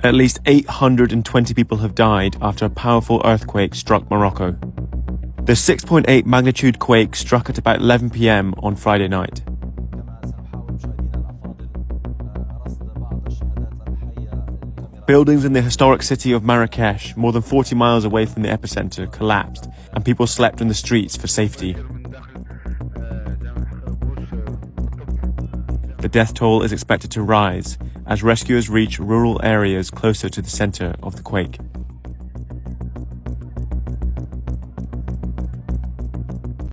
At least 820 people have died after a powerful earthquake struck Morocco. The 6.8 magnitude quake struck at about 11 p.m. on Friday night. Buildings in the historic city of Marrakesh, more than 40 miles away from the epicenter, collapsed, and people slept in the streets for safety. The death toll is expected to rise as rescuers reach rural areas closer to the center of the quake.